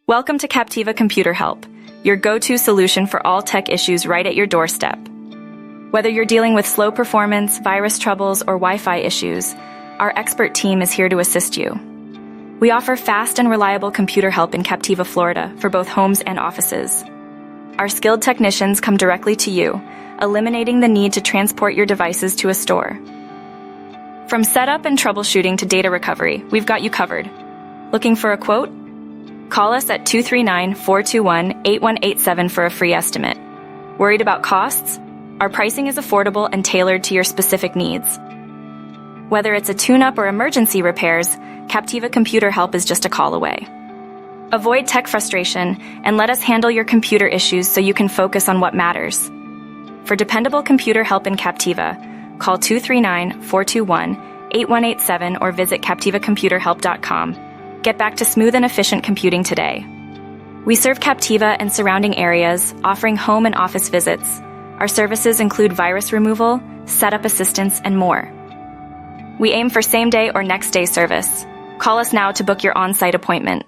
Welcome to Captiva Computer Help, your go-to solution for all tech issues right at your doorstep. Whether you're dealing with slow performance, virus troubles, or Wi-Fi issues, our expert team is here to assist you. We offer fast and reliable computer help in Captiva, Florida, for both homes and offices. Our skilled technicians come directly to you, eliminating the need to transport your devices to a store. From setup and troubleshooting to data recovery, we've got you covered. Looking for a quote? Call us at 239-421-8187 for a free estimate. Worried about costs? Our pricing is affordable and tailored to your specific needs. Whether it's a tune-up or emergency repairs, Captiva Computer Help is just a call away. Avoid tech frustration and let us handle your computer issues so you can focus on what matters. For dependable computer help in Captiva, call 239-421-8187 or visit CaptivaComputerHelp.com. Get back to smooth and efficient computing today. We serve Captiva and surrounding areas, offering home and office visits. Our services include virus removal, setup assistance, and more. We aim for same-day or next-day service. Call us now to book your on-site appointment.